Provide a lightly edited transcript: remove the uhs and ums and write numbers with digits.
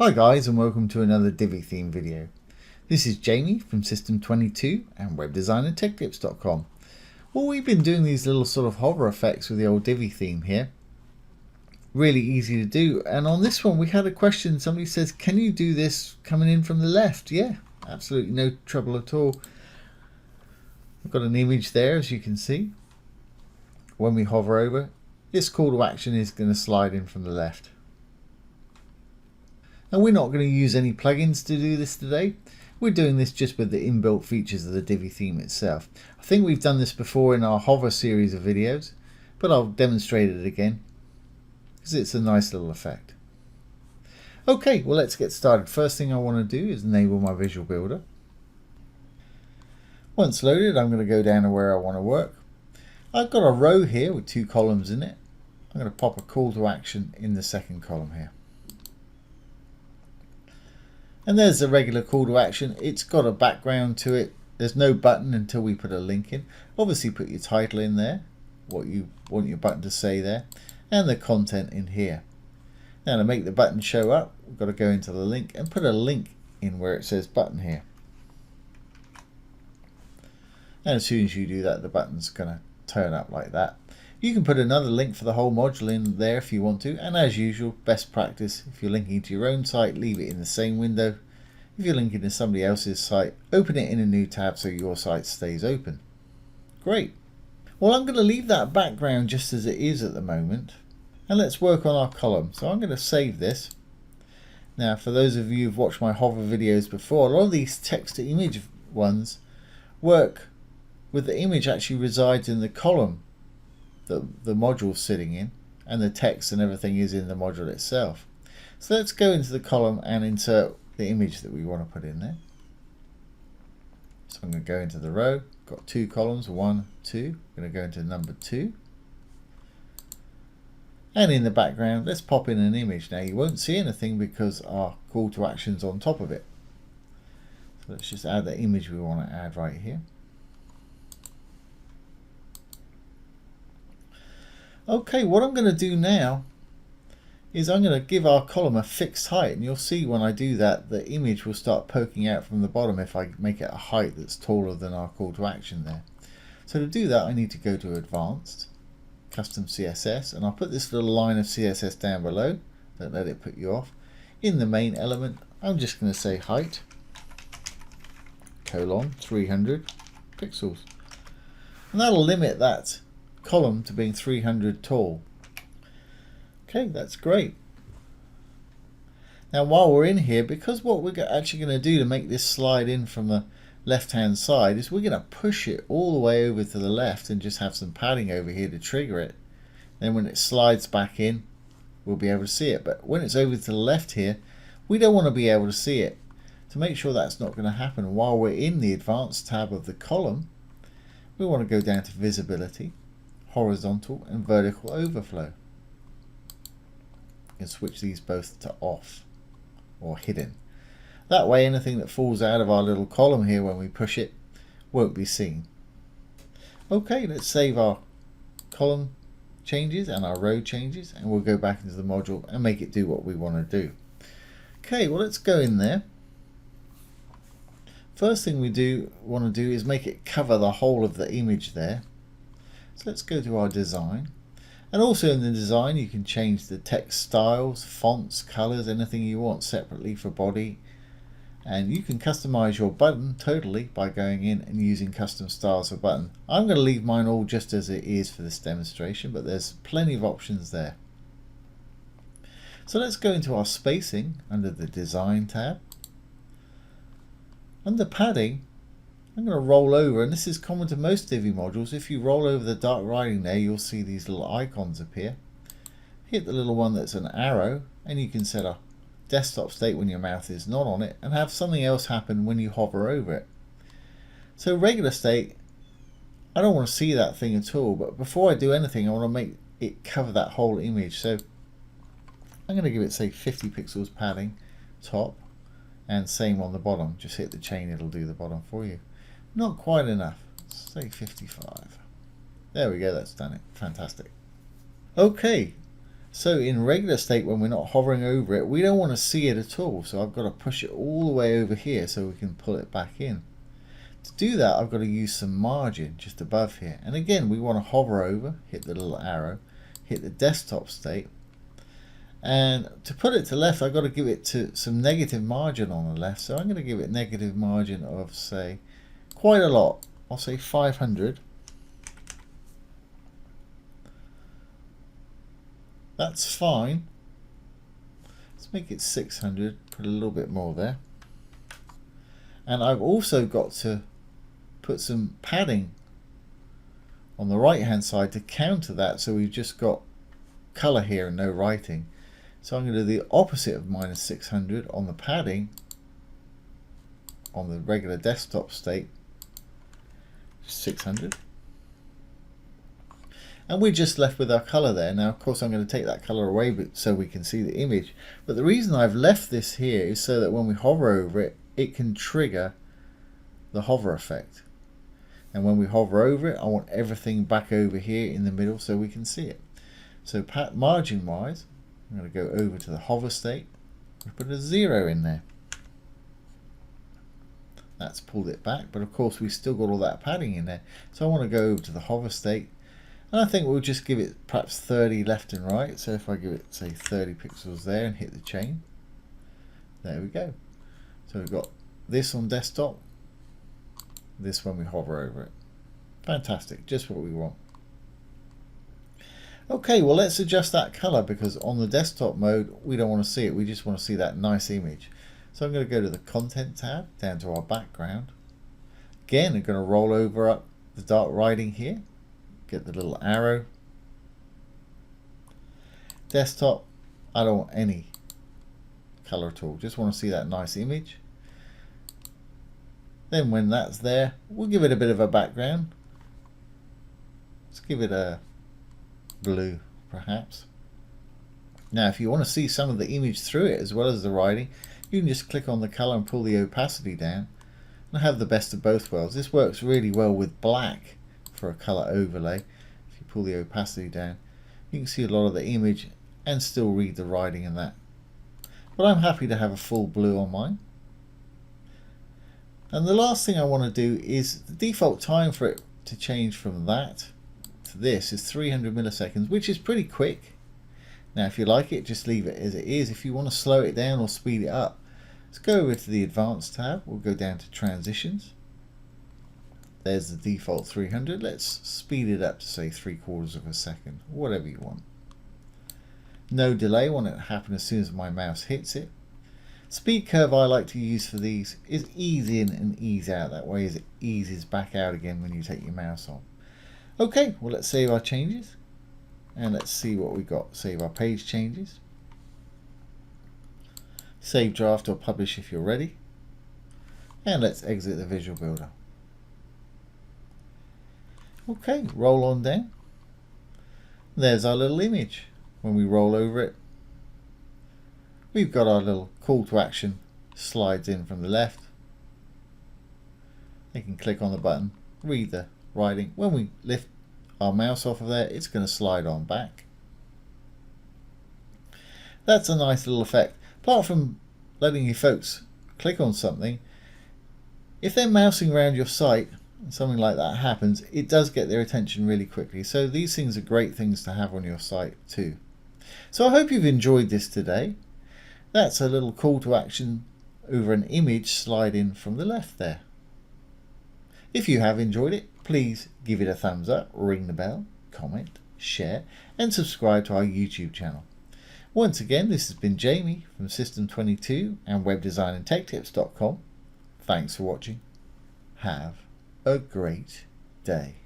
Hi guys, and welcome to another Divi theme video. This is Jamie from System22 and webdesignertechtips.com. Well, we've been doing these little sort of hover effects with the old Divi theme here. Really easy to do, and on this one we had a question. Somebody says, can you do this coming in from the left? Yeah, absolutely no trouble at all. We've got an image there, as you can see. When we hover over, this call to action is going to slide in from the left. And we're not going to use any plugins to do this today. We're doing this just with the inbuilt features of the Divi theme itself. I think we've done this before in our hover series of videos, but I'll demonstrate it again because it's a nice little effect. Okay, well, let's get started. First thing I want to do is enable my visual builder. Once loaded, I'm going to go down to where I want to work. I've got a row here with 2 columns in it. I'm going to pop a call to action in the second column here. And there's the regular call to action. It's got a background to it. There's no button until we put a link in. Obviously put your title in there, what you want your button to say there, and the content in here. Now to make the button show up, we've got to go into the link and put a link in where it says button here. And as soon as you do that, the button's going to turn up like that. You can put another link for the whole module in there if you want to, and as usual, best practice, if you're linking to your own site, leave it in the same window. If you're linking to somebody else's site, open it in a new tab so your site stays open. Great. Well, I'm going to leave that background just as it is at the moment, and let's work on our column. So I'm going to save this. Now, for those of you who've watched my hover videos before, a lot of these text to image ones work with the image actually resides in the column that the module's sitting in, and the text and everything is in the module itself. So let's go into the column and insert the image that we want to put in there. So I'm going to go into the row, got 2 columns, 1, 2, I'm going to go into number 2. And in the background, let's pop in an image. Now you won't see anything because our call to action's on top of it. So let's just add the image we want to add right here. Okay, what I'm going to do now is I'm going to give our column a fixed height, and you'll see when I do that the image will start poking out from the bottom if I make it a height that's taller than our call to action there. So to do that I need to go to Advanced, Custom CSS, and I'll put this little line of CSS down below. Don't let it put you off. In the main element I'm just going to say height, colon 300 pixels, and that'll limit that column to being 300 tall. Okay, that's great. Now while we're in here, because what we're actually going to do to make this slide in from the left hand side is we're going to push it all the way over to the left and just have some padding over here to trigger it. Then when it slides back in, we'll be able to see it. But when it's over to the left here, we don't want to be able to see it. To make sure that's not going to happen, while we're in the Advanced tab of the column, we want to go down to Visibility, Horizontal and Vertical Overflow, and switch these both to off or hidden. That way anything that falls out of our little column here when we push it won't be seen. Okay, let's save our column changes and our row changes, and we'll go back into the module and make it do what we want to do. Okay, well, let's go in there. First thing we want to do is make it cover the whole of the image there. So let's go to our design, and also in the design you can change the text styles, fonts, colors, anything you want separately for body, and you can customize your button totally by going in and using custom styles for button. I'm going to leave mine all just as it is for this demonstration, but there's plenty of options there. So let's go into our spacing under the design tab. Under padding, I'm going to roll over, and this is common to most Divi modules. If you roll over the dark writing there, you'll see these little icons appear. Hit the little one that's an arrow, and you can set a desktop state when your mouse is not on it, and have something else happen when you hover over it. So regular state, I don't want to see that thing at all, but before I do anything I want to make it cover that whole image. So I'm going to give it, say, 50 pixels padding top, and same on the bottom. Just hit the chain, it'll do the bottom for you. Not quite enough, say 55. There we go, that's done it. Fantastic. Okay, So in regular state, when we're not hovering over it, we don't want to see it at all. So I've got to push it all the way over here so we can pull it back in. To do that, I've got to use some margin just above here. And again, we want to hover over, hit the little arrow, hit the desktop state. And to put it to left, I've got to give it to some negative margin on the left. So I'm going to give it negative margin of, say, quite a lot. I'll say 500. That's fine. Let's make it 600, put a little bit more there. And I've also got to put some padding on the right hand side to counter that, so we've just got color here and no writing. So I'm going to do the opposite of -600 on the padding on the regular desktop state, 600. And we're just left with our color there. Now, of course, I'm going to take that color away so we can see the image. But the reason I've left this here is so that when we hover over it, it can trigger the hover effect. And when we hover over it, I want everything back over here in the middle so we can see it. So margin wise, I'm going to go over to the hover state and put a 0 in there. That's pulled it back, but of course we've still got all that padding in there. So I want to go over to the hover state. And I think we'll just give it perhaps 30 left and right. So if I give it, say, 30 pixels there and hit the chain, there we go. So we've got this on desktop, this when we hover over it. Fantastic, just what we want. Okay, well, let's adjust that color, because on the desktop mode, we don't want to see it. We just want to see that nice image. So I'm going to go to the Content tab, down to our background. Again, I'm going to roll over up the dark writing here. Get the little arrow. Desktop, I don't want any color at all. Just want to see that nice image. Then when that's there, we'll give it a bit of a background. Let's give it a blue, perhaps. Now, if you want to see some of the image through it as well as the writing, you can just click on the color and pull the opacity down and have the best of both worlds. This works really well with black for a color overlay. If you pull the opacity down, you can see a lot of the image and still read the writing in that. But I'm happy to have a full blue on mine. And the last thing I want to do is the default time for it to change from that to this is 300 milliseconds, which is pretty quick. Now, if you like it, just leave it as it is. If you want to slow it down or speed it up, let's go over to the Advanced tab. We'll go down to Transitions. There's the default 300. Let's speed it up to, say, 3/4 of a second, whatever you want. No delay, want it to happen as soon as my mouse hits it. Speed curve I like to use for these is ease in and ease out. That way as it eases back out again when you take your mouse on. Okay, well, let's save our changes. And let's see what we got. Save our page changes. Save draft or publish if you're ready. And let's exit the Visual Builder. Okay, roll on down. There's our little image. When we roll over it, we've got our little call to action slides in from the left. You can click on the button, read the writing. When we lift our mouse off of there, it's going to slide on back. That's a nice little effect. Apart from letting you folks click on something, if they're mousing around your site and something like that happens, it does get their attention really quickly. So these things are great things to have on your site too. So I hope you've enjoyed this today. That's a little call to action over an image slide in from the left there. If you have enjoyed it, please give it a thumbs up, ring the bell, comment, share, and subscribe to our YouTube channel. Once again, this has been Jamie from System22 and webdesignandtechtips.com. Thanks for watching. Have a great day.